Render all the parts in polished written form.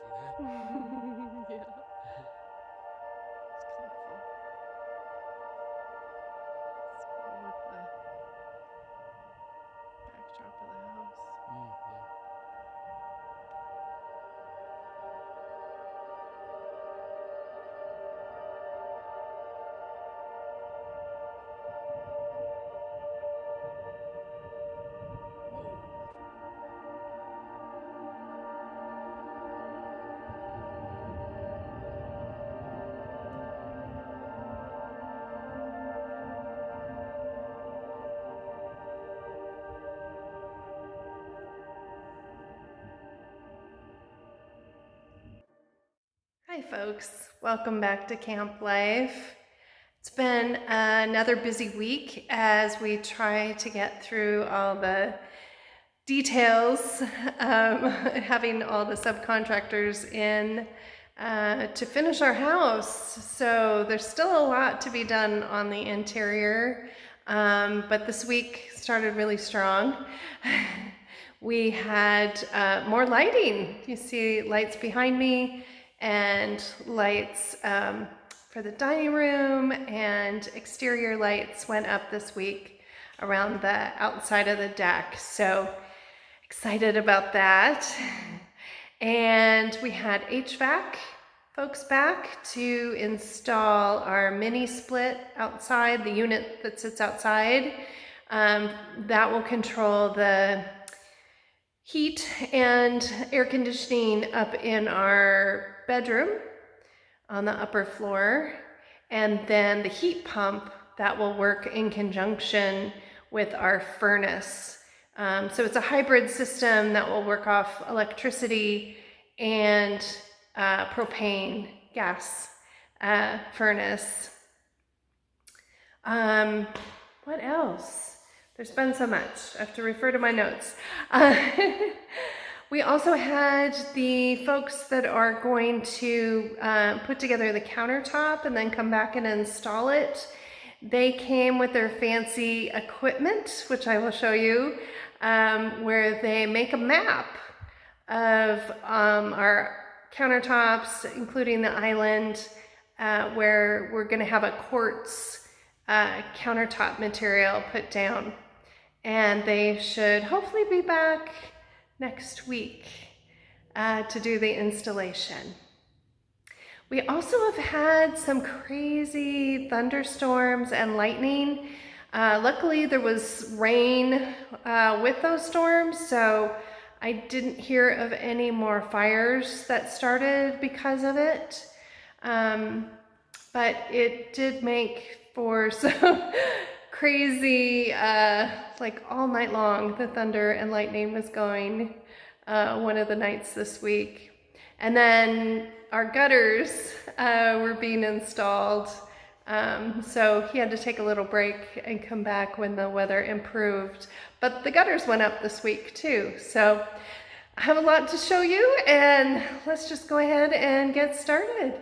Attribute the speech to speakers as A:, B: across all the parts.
A: see that.
B: Yeah. It's colorful. Let's go with the backdrop of the house.
A: Yeah. Whoa.
B: Hi folks, welcome back to Camp Life. It's been another busy week as we try to get through all the details, having all the subcontractors in to finish our house. So there's still a lot to be done on the interior, but this week started really strong. We had more lighting. You see lights behind me and lights for the dining room, and exterior lights went up this week around the outside of the deck. So excited about that. And we had HVAC folks back to install our mini split outside, the unit that sits outside. That will control the heat and air conditioning up in our bedroom on the upper floor. And then the heat pump that will work in conjunction with our furnace. So it's a hybrid system that will work off electricity and propane gas furnace. What else? There's been so much. I have to refer to my notes. We also had the folks that are going to put together the countertop and then come back and install it. They came with their fancy equipment, which I will show you, where they make a map of our countertops, including the island, where we're going to have a quartz countertop material put down. And they should hopefully be back next week to do the installation. We also have had some crazy thunderstorms and lightning. Luckily there was rain with those storms, so I didn't hear of any more fires that started because of it. But it did make for some crazy, like all night long, the thunder and lightning was going one of the nights this week. And then our gutters were being installed. So he had to take a little break and come back when the weather improved. But the gutters went up this week too. So I have a lot to show you, and let's just go ahead and get started.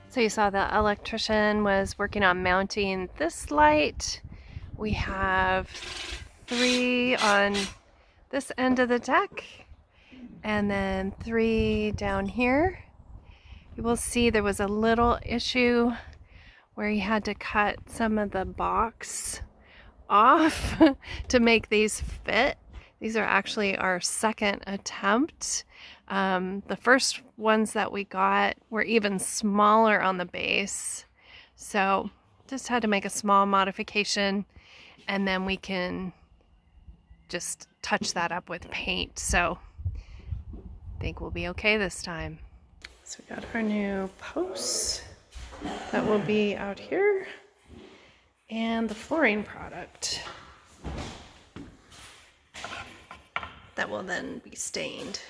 B: So you saw the electrician was working on mounting this light. We have 3 on this end of the deck and then 3 down here. You will see there was a little issue where he had to cut some of the box off to make these fit. These are actually our second attempt. The first ones that we got were even smaller on the base. So just had to make a small modification and then we can just touch that up with paint. So I think we'll be okay this time. So we got our new posts that will be out here and the flooring product that will then be stained.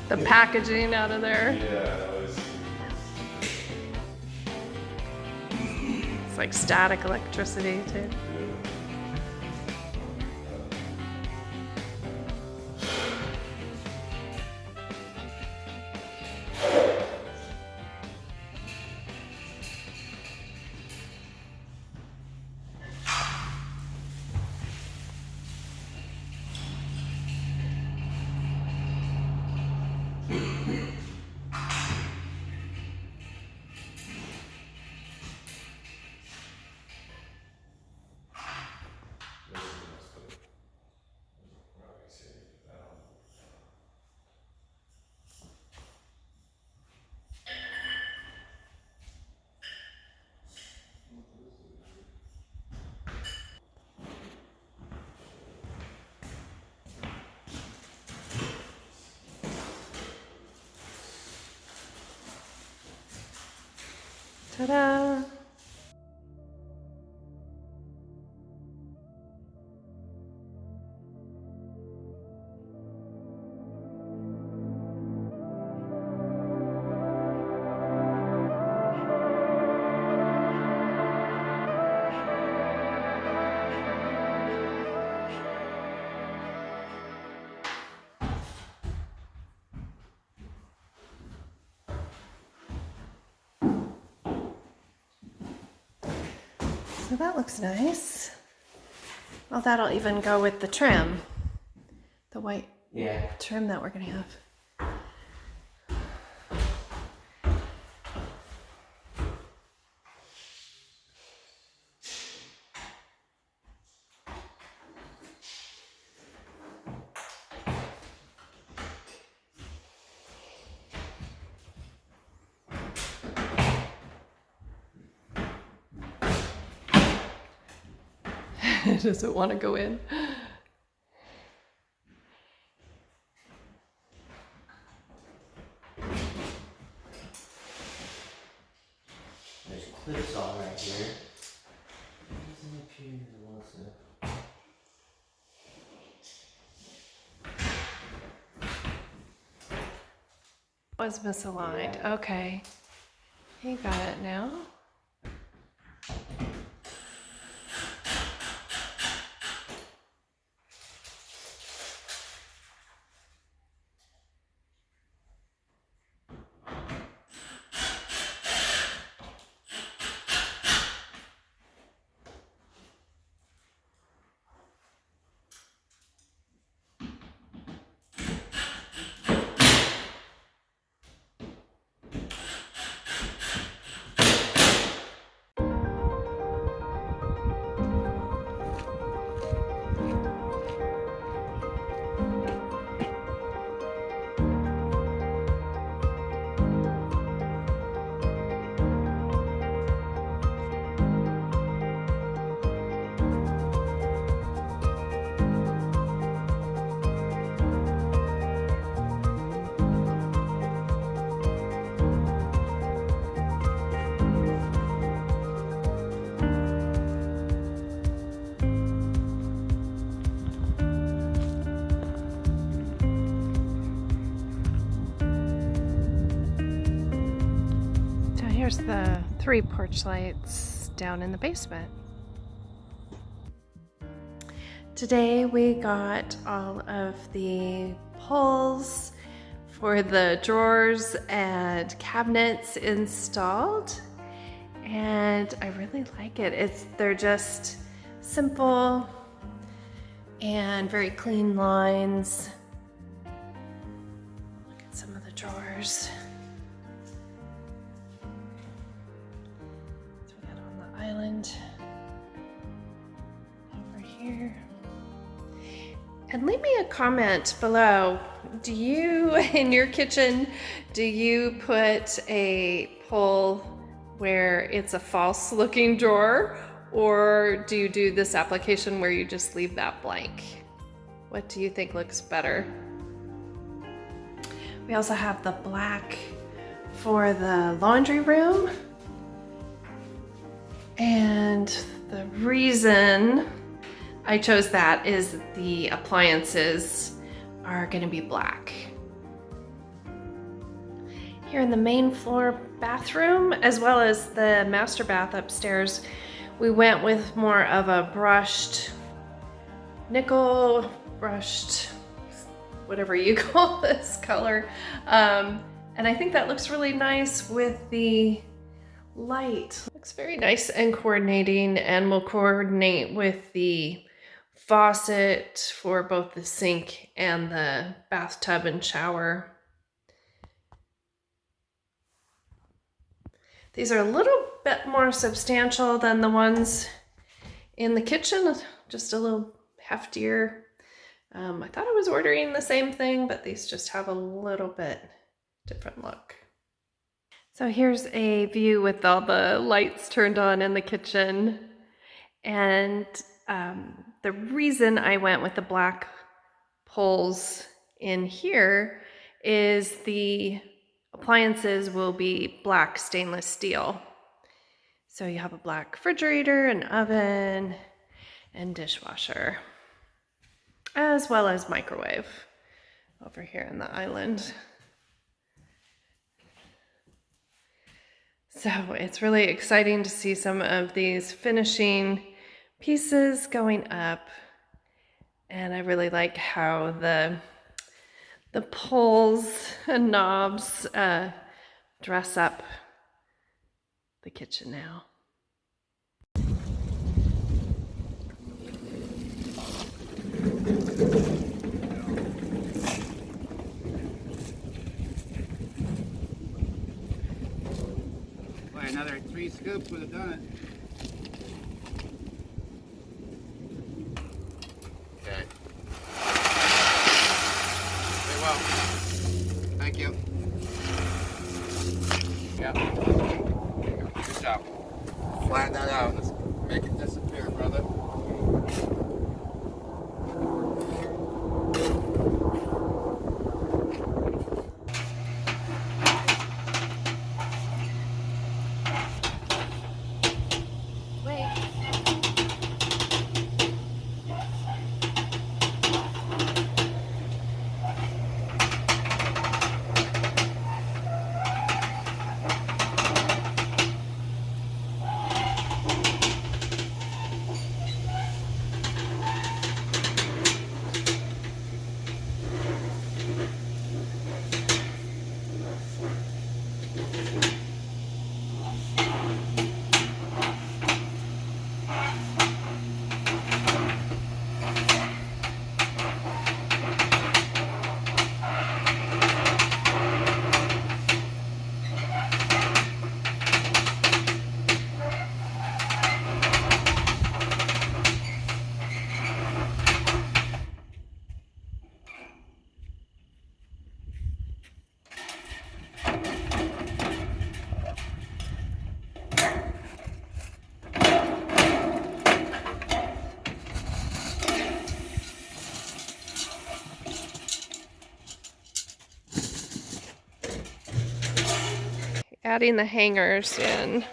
B: The packaging out of there.
C: Yeah,
B: It's like static electricity too. Ta-da! So that looks nice. Well, that'll even go with the trim, the white trim that we're gonna have. It doesn't want to go in.
A: There's clips on right here. Doesn't appear it wants to.
B: Was misaligned. Yeah. Okay. You got it now. Here's the 3 porch lights down in the basement. Today we got all of the pulls for the drawers and cabinets installed, and I really like it. They're just simple and very clean lines. Look at some of the drawers. Island over here. And leave me a comment below. Do you, in your kitchen, do you put a pull where it's a false looking drawer, or do you do this application where you just leave that blank? What do you think looks better? We also have the black for the laundry room. And the reason I chose that is the appliances are going to be black. Here in the main floor bathroom, as well as the master bath upstairs, we went with more of a brushed, nickel brushed, whatever you call this color. And I think that looks really nice with the light. Looks very nice and coordinating, and will coordinate with the faucet for both the sink and the bathtub and shower. These are a little bit more substantial than the ones in the kitchen, just a little heftier. I thought I was ordering the same thing, but these just have a little bit different look. So here's a view with all the lights turned on in the kitchen. And the reason I went with the black poles in here is the appliances will be black stainless steel. So you have a black refrigerator, an oven, and dishwasher, as well as microwave over here in the island. So it's really exciting to see some of these finishing pieces going up. And I really like how the pulls and knobs dress up the kitchen now.
C: Boy, another 3 scoops would have done it. Okay. Very well. Thank you. Yeah. Good job. Flatten that out. Let's make it disappear, brother.
B: Adding the hangers in.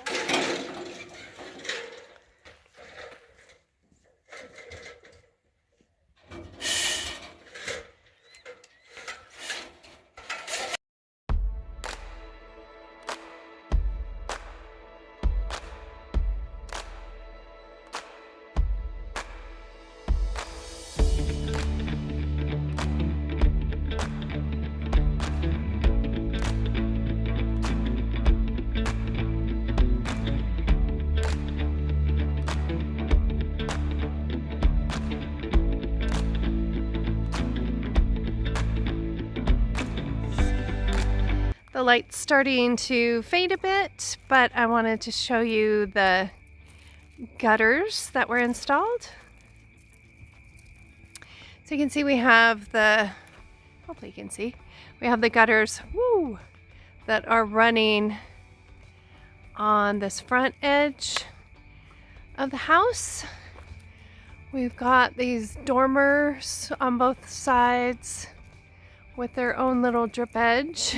B: The light's starting to fade a bit, but I wanted to show you the gutters that were installed. So you can see we have hopefully you can see, we have the gutters, that are running on this front edge of the house. We've got these dormers on both sides with their own little drip edge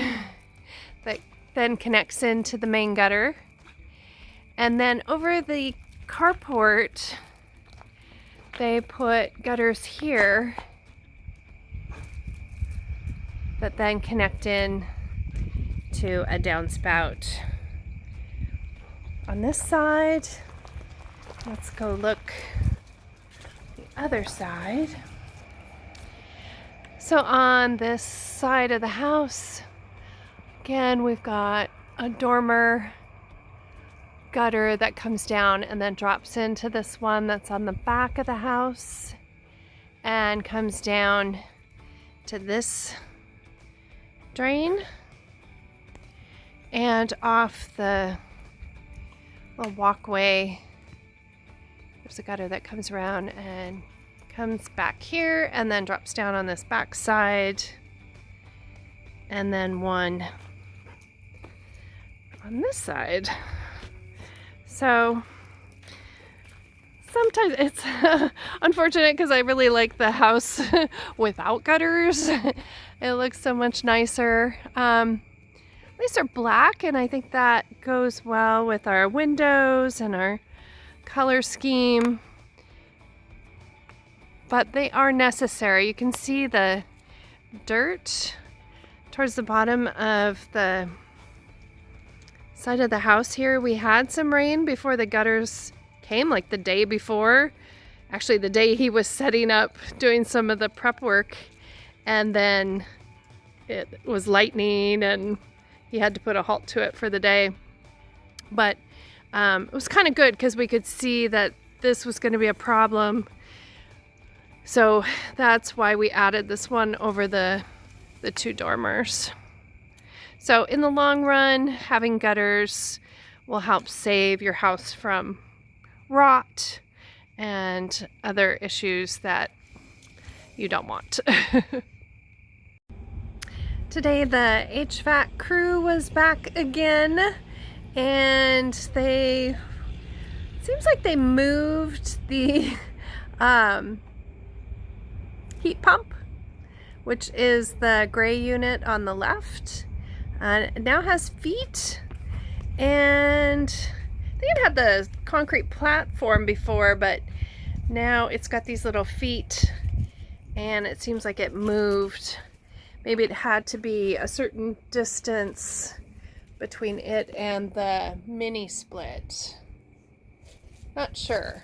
B: that then connects into the main gutter. And then over the carport, they put gutters here that then connect in to a downspout. On this side, let's go look the other side. So on this side of the house, again, we've got a dormer gutter that comes down and then drops into this one that's on the back of the house and comes down to this drain and off the little walkway. There's a gutter that comes around and comes back here and then drops down on this back side, and then one on this side. So sometimes it's unfortunate because I really like the house without gutters. It looks so much nicer. At least they're black, and I think that goes well with our windows and our color scheme. But they are necessary. You can see the dirt towards the bottom of the side of the house here. We had some rain before the gutters came, like the day before. Actually, the day he was setting up, doing some of the prep work, and then it was lightning and he had to put a halt to it for the day. But it was kind of good because we could see that this was going to be a problem So that's why we added this one over the two dormers. So in the long run, having gutters will help save your house from rot and other issues that you don't want. Today the HVAC crew was back again, and seems like they moved the heat pump, which is the gray unit on the left. It now has feet, and I think it had the concrete platform before, but now it's got these little feet, and it seems like it moved. Maybe it had to be a certain distance between it and the mini split. Not sure.